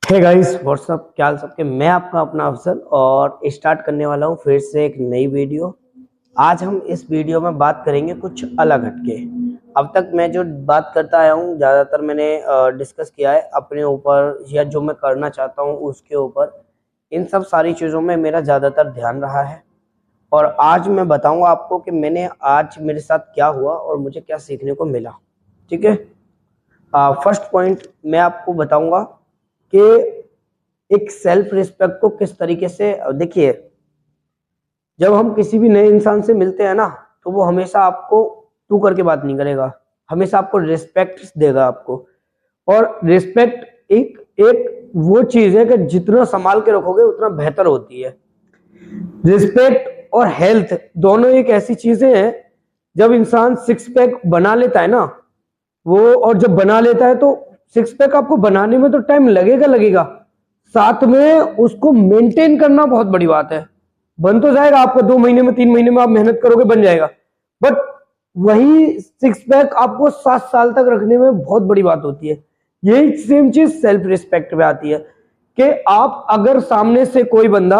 Hey guys what's up, क्या हाल सबके। मैं आपका अपना अफजल और स्टार्ट करने वाला हूँ फिर से एक नई वीडियो। आज हम इस वीडियो में बात करेंगे कुछ अलग हटके। अब तक मैं जो बात करता आया हूँ ज़्यादातर मैंने डिस्कस किया है अपने ऊपर या जो मैं करना चाहता हूँ उसके ऊपर। इन सब सारी चीज़ों में मेरा ज़्यादातर ध्यान रहा है और आज मैं बताऊँगा आपको कि मैंने आज मेरे साथ क्या हुआ और मुझे क्या सीखने को मिला। ठीक है, फर्स्ट पॉइंट मैं आपको बताऊँगा कि एक सेल्फ रिस्पेक्ट को किस तरीके से देखिए। जब हम किसी भी नए इंसान से मिलते हैं ना, तो वो हमेशा आपको तू करके बात नहीं करेगा, हमेशा आपको रिस्पेक्ट देगा आपको। और रिस्पेक्ट एक एक वो चीज है कि जितना संभाल के रखोगे उतना बेहतर होती है। रिस्पेक्ट और हेल्थ दोनों एक ऐसी चीजें हैं, जब इंसान सिक्स पैक बना लेता है ना वो, और जब बना लेता है तो सिक्स पैक आपको बनाने में तो टाइम लगेगा, साथ में उसको मेंटेन करना बहुत बड़ी बात है। बन तो जाएगा आपको 2 महीने में, 3 महीने में आप मेहनत करोगे बन जाएगा, बट वही सिक्स पैक आपको 7 साल तक रखने में बहुत बड़ी बात होती है। यही सेम चीज सेल्फ रिस्पेक्ट में आती है कि आप अगर सामने से कोई बंदा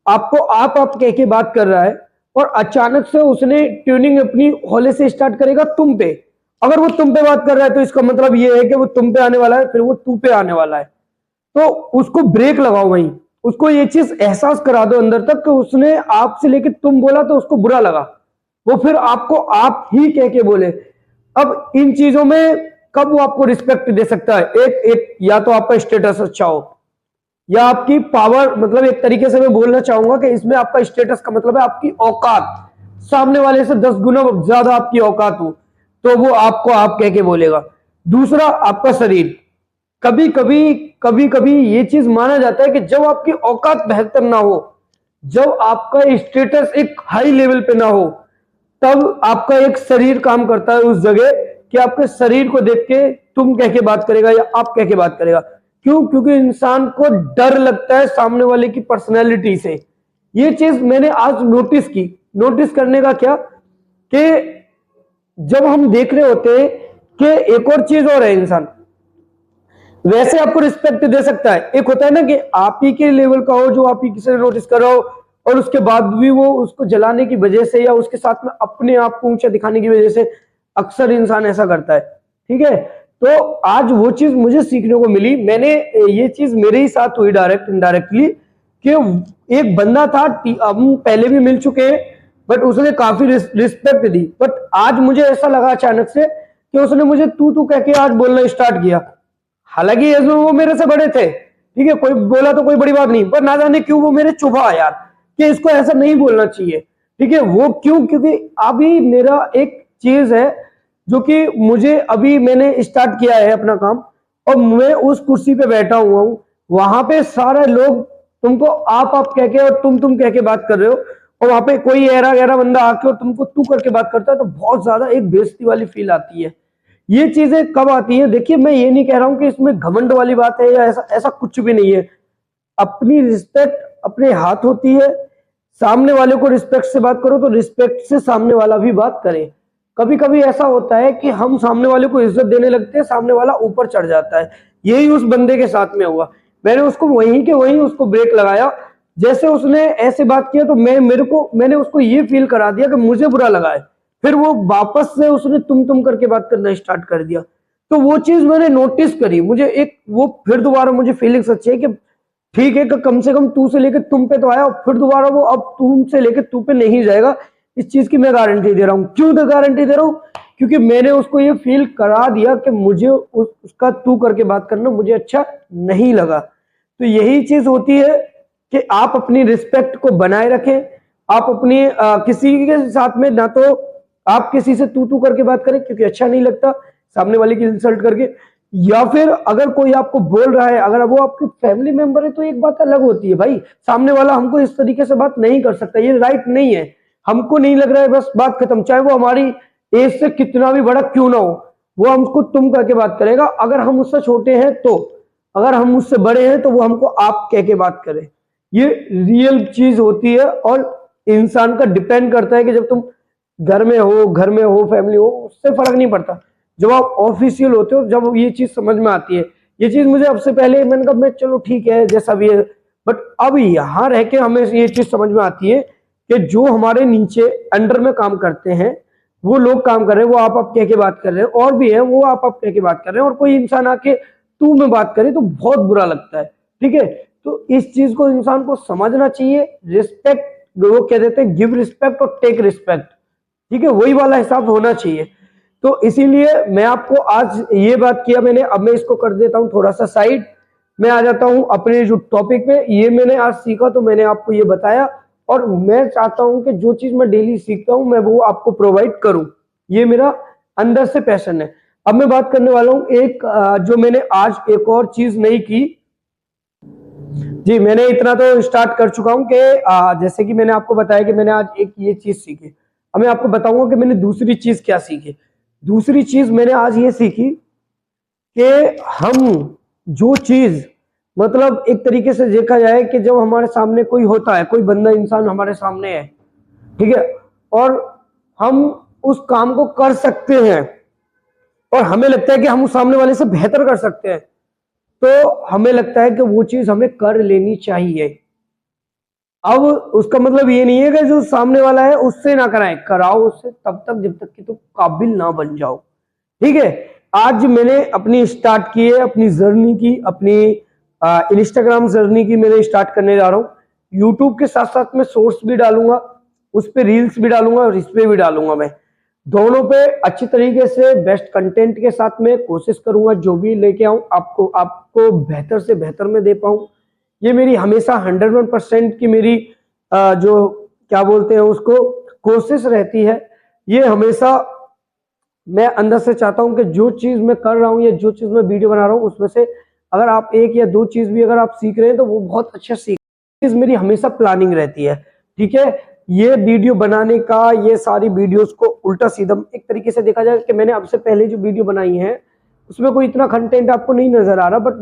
आपको आप कह के बात कर रहा है और अचानक से उसने ट्यूनिंग अपनी हौले से स्टार्ट करेगा तुम पे, अगर वो तुम पे बात कर रहा है तो इसका मतलब ये है कि वो तुम पे आने वाला है, फिर वो तू पे आने वाला है। तो उसको ब्रेक लगाओ, वहीं उसको ये चीज एहसास करा दो अंदर तक कि उसने आपसे लेके तुम बोला तो उसको बुरा लगा, वो फिर आपको आप ही कह के बोले। अब इन चीजों में कब वो आपको रिस्पेक्ट दे सकता है? एक या तो आपका स्टेटस अच्छा हो या आपकी पावर, मतलब एक तरीके से मैं बोलना चाहूंगा कि इसमें आपका स्टेटस का मतलब है आपकी औकात, सामने वाले से 10 गुना ज्यादा आपकी औकात हो तो वो आपको आप कह के बोलेगा। दूसरा आपका शरीर। कभी कभी ये चीज माना जाता है कि जब आपकी औकात बेहतर ना हो, जब आपका स्टेटस एक हाई लेवल पे ना हो, तब आपका एक शरीर काम करता है उस जगह कि आपके शरीर को देख के तुम कह के बात करेगा या आप कह के बात करेगा। क्यों? क्योंकि इंसान को डर लगता है सामने वाले की पर्सनैलिटी से। ये चीज मैंने आज नोटिस की। नोटिस करने का क्या कि जब हम देख रहे होते हैं कि एक और चीज और है, इंसान वैसे आपको रिस्पेक्ट दे सकता है। एक होता है ना कि आप ही के लेवल का हो, जो आप ही किसी नोटिस कर रहा हो और उसके बाद भी वो उसको जलाने की वजह से या उसके साथ में अपने आप को ऊंचा दिखाने की वजह से अक्सर इंसान ऐसा करता है। ठीक है, तो आज वो चीज मुझे सीखने को मिली। मैंने ये चीज मेरे ही साथ हुई डायरेक्ट इनडायरेक्टली कि एक बंदा था, हम पहले भी मिल चुके हैं, बट उसने काफी रिस्पेक्ट दी। बट आज मुझे ऐसा लगा अचानक से कि उसने मुझे तू कह के आज बोलना स्टार्ट किया। हालांकि एज में वो मेरे से बड़े थे, ठीक है, कोई बोला तो कोई बड़ी बात नहीं, पर ना जाने क्यों वो मेरे चुभा यार कि इसको ऐसा नहीं बोलना चाहिए। ठीक है, वो क्यों? क्योंकि अभी मेरा एक चीज है जो कि मुझे अभी मैंने स्टार्ट किया है अपना काम, और मैं उस कुर्सी पे बैठा हुआ हूँ, वहां पे सारे लोग तुमको आप कह के और तुम कह के बात कर रहे हो, और वहां पे कोई ऐरा गहरा बंदा आके और तुमको तू करके बात करता है, तो बहुत ज्यादा एक बेइज्जती वाली फील आती है। ये चीजें कब आती है? देखिए, मैं ये नहीं कह रहा हूं कि इसमें घमंड वाली बात है या ऐसा ऐसा कुछ भी नहीं है। अपनी रिस्पेक्ट अपने हाथ होती है। सामने वाले को रिस्पेक्ट से बात करो तो रिस्पेक्ट से सामने वाला भी बात करे। कभी कभी ऐसा होता है कि हम सामने वाले को इज्जत देने लगते हैं, सामने वाला ऊपर चढ़ जाता है। यही उस बंदे के साथ में हुआ। मैंने उसको वहीं के वहीं उसको ब्रेक लगाया। जैसे उसने ऐसे बात किया तो मैंने उसको ये फील करा दिया कि मुझे बुरा लगा है। फिर वो वापस से उसने तुम करके बात करना स्टार्ट कर दिया। तो वो चीज मैंने नोटिस करी, मुझे एक वो फिर दोबारा मुझे फीलिंग्स अच्छी है कि ठीक है कि कम से कम तू से लेके तुम पे तो आया, और फिर दोबारा वो अब तुम से लेके तू पे नहीं जाएगा। इस चीज की मैं गारंटी दे रहा हूँ। क्यों गारंटी दे रहा हूँ? क्योंकि मैंने उसको ये फील करा दिया कि मुझे उसका तू करके बात करना मुझे अच्छा नहीं लगा। तो यही चीज होती है कि आप अपनी रिस्पेक्ट को बनाए रखें। आप अपनी किसी के साथ में ना तो आप किसी से तू करके बात करें, क्योंकि अच्छा नहीं लगता सामने वाले की इंसल्ट करके। या फिर अगर कोई आपको बोल रहा है, अगर वो आपके फैमिली मेंबर है, तो एक बात अलग होती है भाई, सामने वाला हमको इस तरीके से बात नहीं कर सकता, ये राइट नहीं है। हमको नहीं लग रहा है, बस बात खत्म। चाहे वो हमारी एज से कितना भी बड़ा क्यों ना हो, वो हमको तुम करके बात करेगा। अगर हम उससे छोटे हैं तो, अगर हम उससे बड़े हैं तो वो हमको आप कह के बात करे। ये रियल चीज होती है और इंसान का डिपेंड करता है कि जब तुम घर में हो फैमिली हो, उससे फर्क नहीं पड़ता। जब आप ऑफिशियल होते हो, जब ये चीज समझ में आती है, ये चीज मुझे अब से पहले मैंने कहा मैं चलो ठीक है जैसा भी है, बट अब यहाँ रह के हमें ये चीज समझ में आती है कि जो हमारे नीचे अंडर में काम करते हैं वो लोग काम कर रहे हैं, वो आप कह के बात कर रहे हैं, और भी है वो आप कह के बात कर रहे हैं, और कोई इंसान आके तू में बात करे तो बहुत बुरा लगता है। ठीक है, तो इस चीज को इंसान को समझना चाहिए। रिस्पेक्ट, वो कह देते हैं गिव रिस्पेक्ट और टेक रिस्पेक्ट, ठीक है, वही वाला हिसाब होना चाहिए। तो इसीलिए मैं आपको आज ये बात किया मैंने, अब मैं इसको कर देता हूं थोड़ा सा साइड, मैं आ जाता हूं अपने जो टॉपिक पे। ये मैंने आज सीखा तो मैंने आपको ये बताया, और मैं चाहता हूं कि जो चीज मैं डेली सीखता हूं मैं वो आपको प्रोवाइड करूं, ये मेरा अंदर से पैशन है। अब मैं बात करने वाला हूं एक जो मैंने आज एक और चीज नहीं की जी। मैंने इतना तो स्टार्ट कर चुका हूं कि जैसे कि मैंने आपको बताया कि मैंने आज एक ये चीज सीखी, अब मैं आपको बताऊंगा कि मैंने दूसरी चीज क्या सीखी। दूसरी चीज मैंने आज ये सीखी कि हम जो चीज मतलब एक तरीके से देखा जाए कि जब हमारे सामने कोई होता है, कोई बंदा इंसान हमारे सामने है, ठीक है, और हम उस काम को कर सकते हैं और हमें लगता है कि हम उस सामने वाले से बेहतर कर सकते हैं, तो हमें लगता है कि वो चीज हमें कर लेनी चाहिए। अब उसका मतलब ये नहीं है कि जो सामने वाला है उससे ना कराएं, कराओ उससे तब तक जब तक कि तुम काबिल ना बन जाओ। ठीक है, आज मैंने अपनी स्टार्ट की है, अपनी जर्नी की, अपनी इंस्टाग्राम जर्नी की मैंने स्टार्ट करने जा रहा हूँ। यूट्यूब के साथ साथ मैं शॉर्ट्स भी डालूंगा, उस पर रील्स भी डालूंगा और इस पे भी डालूंगा। मैं दोनों पे अच्छी तरीके से बेस्ट कंटेंट के साथ में कोशिश करूंगा जो भी लेके आऊं आपको बेहतर से बेहतर में दे पाऊं। ये मेरी हमेशा 101% की मेरी जो क्या बोलते हैं उसको कोशिश रहती है। ये हमेशा मैं अंदर से चाहता हूं कि जो चीज मैं कर रहा हूं या जो चीज मैं वीडियो बना रहा हूं उसमें से अगर आप एक या दो चीज भी अगर आप सीख रहे हैं तो वो बहुत अच्छा सीख, चीज मेरी हमेशा प्लानिंग रहती है। ठीक है, ये वीडियो बनाने का, ये सारी वीडियोस को उल्टा सीधा एक तरीके से देखा जाए कि मैंने अब से पहले जो वीडियो बनाई है उसमें कोई इतना कंटेंट आपको नहीं नजर आ रहा, बट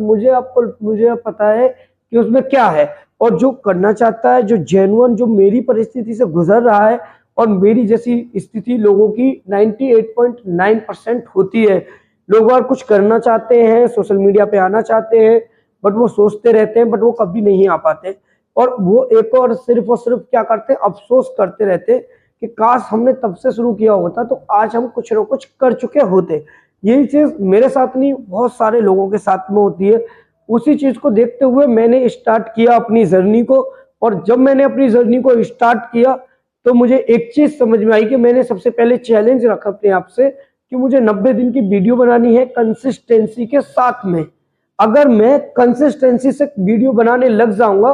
मुझे पता है कि उसमें क्या है, और जो करना चाहता है, जो जेन्युइन, जो मेरी परिस्थिति से गुजर रहा है, और मेरी जैसी स्थिति लोगों की 98.9% होती है। लोग बार कुछ करना चाहते हैं, सोशल मीडिया पे आना चाहते हैं, बट वो सोचते रहते हैं, बट वो कभी नहीं आ पाते, और वो एक और सिर्फ क्या करते हैं, अफसोस करते रहते कि काश हमने तब से शुरू किया होता तो आज हम कुछ न कुछ कर चुके होते। यही चीज मेरे साथ नहीं, बहुत सारे लोगों के साथ में होती है। उसी चीज को देखते हुए मैंने स्टार्ट किया अपनी जर्नी को, और जब मैंने अपनी जर्नी को स्टार्ट किया तो मुझे एक चीज समझ में आई कि मैंने सबसे पहले चैलेंज रखा अपने आप से कि मुझे 90 दिन की वीडियो बनानी है कंसिस्टेंसी के साथ में। अगर मैं कंसिस्टेंसी से वीडियो बनाने लग जाऊंगा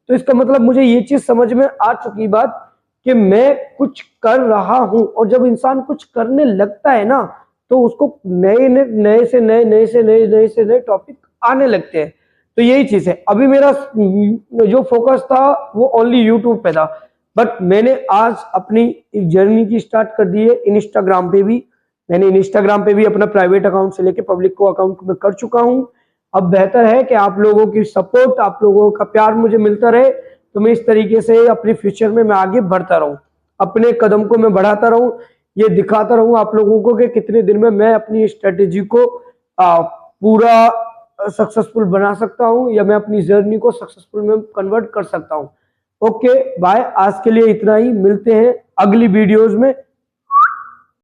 तो इसका मतलब मुझे ये चीज समझ में आ चुकी बात कि मैं कुछ कर रहा हूं, और जब इंसान कुछ करने लगता है ना तो उसको नए से नए टॉपिक आने लगते हैं। तो यही चीज है। अभी मेरा जो फोकस था वो ओनली यूट्यूब पे था, बट मैंने आज अपनी जर्नी की स्टार्ट कर दी है इंस्टाग्राम पे भी। मैंने इंस्टाग्राम पे भी अपना प्राइवेट अकाउंट से लेके पब्लिक को अकाउंट में कर चुका हूं। अब बेहतर है कि आप लोगों की सपोर्ट, आप लोगों का प्यार मुझे मिलता रहे, तो मैं इस तरीके से अपने फ्यूचर में मैं आगे बढ़ता रहूं, अपने कदम को मैं बढ़ाता रहूं, ये दिखाता रहूं आप लोगों को कि कितने दिन में मैं अपनी स्ट्रेटेजी को पूरा सक्सेसफुल बना सकता हूं, या मैं अपनी जर्नी को सक्सेसफुल में कन्वर्ट कर सकता हूं। ओके बाय, आज के लिए इतना ही, मिलते हैं अगली वीडियोज में।